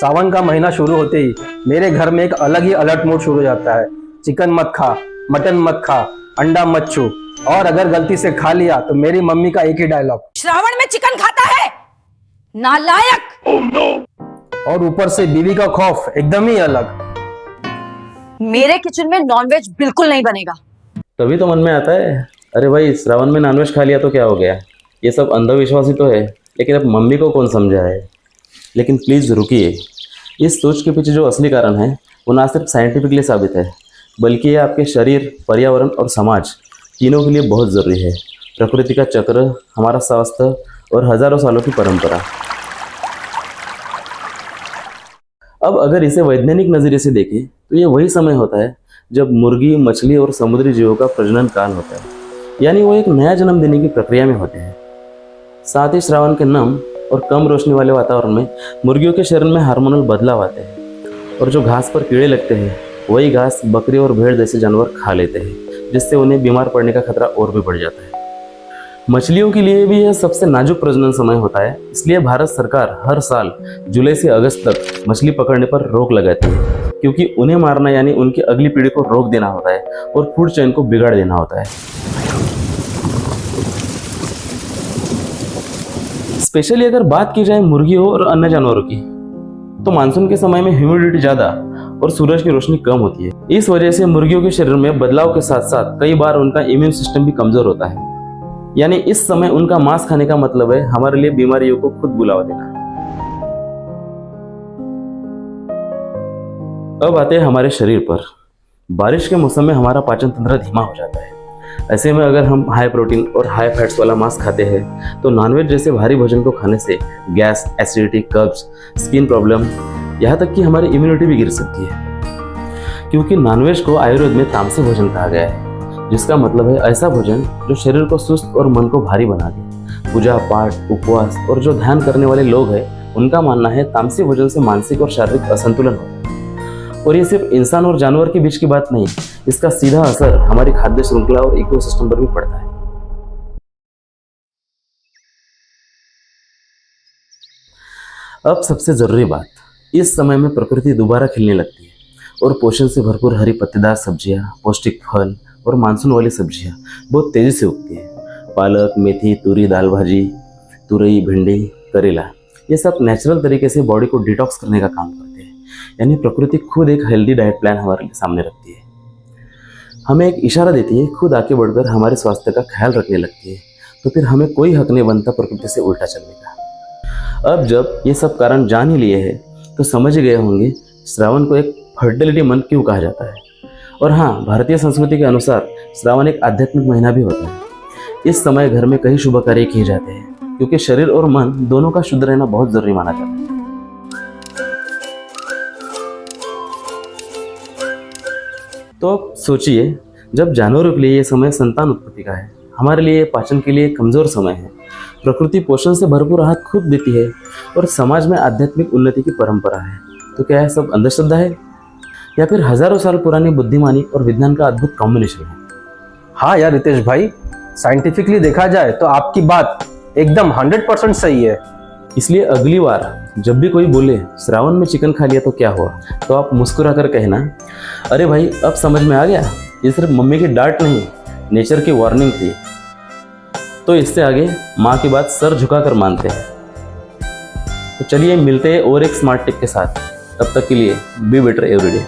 सावन का महीना शुरू होते ही मेरे घर में एक अलग ही अलर्ट मोड शुरू हो जाता है। चिकन मत खा, मटन मत खा, अंडा मत छू, और अगर गलती से खा लिया तो मेरी मम्मी का एक ही डायलॉग, श्रावण में चिकन खाता है नालायक। Oh, no! और ऊपर से बीवी का खौफ एकदम ही अलग। मेरे किचन में नॉनवेज बिल्कुल नहीं बनेगा। तभी तो मन में आता है, अरे भाई श्रावण में नॉनवेज खा लिया तो क्या हो गया, ये सब अंधविश्वास ही तो है। लेकिन अब मम्मी को कौन समझाए। लेकिन प्लीज़ रुकिए, इस सोच के पीछे जो असली कारण है वो ना सिर्फ साइंटिफिकली साबित है, बल्कि ये आपके शरीर, पर्यावरण और समाज तीनों के लिए बहुत ज़रूरी है। प्रकृति का चक्र, हमारा स्वास्थ्य और हज़ारों सालों की परंपरा। अब अगर इसे वैज्ञानिक नज़रिए से देखें तो ये वही समय होता है जब मुर्गी, मछली और समुद्री जीवों का प्रजनन काल होता है, यानी वो एक नया जन्म देने की प्रक्रिया में होते हैं। साथ ही श्रावण के नम और कम रोशनी वाले वातावरण में मुर्गियों के शरीर में हार्मोनल बदलाव आते हैं, और जो घास पर कीड़े लगते हैं वही घास बकरी और भेड़ जैसे जानवर खा लेते हैं, जिससे उन्हें बीमार पड़ने का खतरा और भी बढ़ जाता है। मछलियों के लिए भी यह सबसे नाजुक प्रजनन समय होता है, इसलिए भारत सरकार हर साल जुलाई से अगस्त तक मछली पकड़ने पर रोक लगाती है, क्योंकि उन्हें मारना यानी उनकी अगली पीढ़ी को रोक देना होता है और फूड चेन को बिगाड़ देना होता है। स्पेशली अगर बात की जाए मुर्गियों और अन्य जानवरों की, तो मानसून के समय में ह्यूमिडिटी ज़्यादा और सूरज की रोशनी कम होती है। इस वजह से मुर्गियों के शरीर में बदलाव के साथ साथ कई बार उनका इम्यून सिस्टम भी कमजोर होता है, यानी इस समय उनका मांस खाने का मतलब है हमारे लिए बीमारियों को खुद बुलावा देना। अब आते हैं हमारे शरीर पर। बारिश के मौसम में हमारा पाचन तंत्र धीमा हो जाता है। ऐसे में अगर हम हाई प्रोटीन और हाई फैट्स वाला मांस खाते हैं तो नॉनवेज जैसे भारी भोजन को खाने से गैस, एसिडिटी, कब्ज, स्किन प्रॉब्लम, यहाँ तक कि हमारी इम्यूनिटी भी गिर सकती है। क्योंकि नॉनवेज को आयुर्वेद में तामसी भोजन कहा गया है, जिसका मतलब है ऐसा भोजन जो शरीर को सुस्त और मन को भारी बना दे। पूजा पाठ, उपवास और जो ध्यान करने वाले लोग हैं, उनका मानना है तामसी भोजन से मानसिक और शारीरिक असंतुलन होता है। और ये सिर्फ इंसान और जानवर के बीच की बात नहीं, इसका सीधा असर हमारी खाद्य श्रृंखला और इकोसिस्टम पर भी पड़ता है। अब सबसे जरूरी बात, इस समय में प्रकृति दोबारा खिलने लगती है और पोषण से भरपूर हरी पत्तेदार सब्जियां, पौष्टिक फल और मानसून वाली सब्जियां बहुत तेजी से उगती है। पालक, मेथी, तूरी, दाल भाजी, तुरई, भिंडी, करेला, ये सब नेचुरल तरीके से बॉडी को डिटॉक्स करने का काम करते हैं। यानी प्रकृति खुद एक हेल्दी डाइट प्लान हमारे सामने रखती है, हमें एक इशारा देती है, खुद आगे बढ़कर हमारे स्वास्थ्य का ख्याल रखने लगती है। तो फिर हमें कोई हक नहीं बनता प्रकृति से उल्टा चलने का। अब जब ये सब कारण जान ही लिए हैं तो समझ ही गए होंगे श्रावण को एक फर्टिलिटी मंथ क्यों कहा जाता है। और हाँ, भारतीय संस्कृति के अनुसार श्रावण एक आध्यात्मिक महीना भी होता है। इस समय घर में कई शुभ कार्य किए जाते हैं, क्योंकि शरीर और मन दोनों का शुद्ध रहना बहुत जरूरी माना जाता है। तो अब सोचिए, जब जानवरों के लिए ये समय संतान उत्पत्ति का है, हमारे लिए पाचन के लिए कमजोर समय है। प्रकृति पोषण से भरपूर आहार खुद देती है और समाज में आध्यात्मिक उन्नति की परंपरा है। तो क्या यह सब अंधश्रद्धा है या फिर हजारों साल पुरानी बुद्धिमानी और विज्ञान का अद्भुत कॉम्बिनेशन है? हाँ यार रितेश भाई, साइंटिफिकली देखा जाए तो आपकी बात एकदम 100% सही है। इसलिए अगली बार जब भी कोई बोले श्रावण में चिकन खा लिया तो क्या हुआ, तो आप मुस्कुरा कर कहना, अरे भाई अब समझ में आ गया, ये सिर्फ मम्मी की डांट नहीं, नेचर की वार्निंग थी। तो इससे आगे माँ की बात सर झुकाकर मानते हैं। तो चलिए मिलते हैं और एक स्मार्ट टिप के साथ। तब तक के लिए बी बेटर एवरीडे।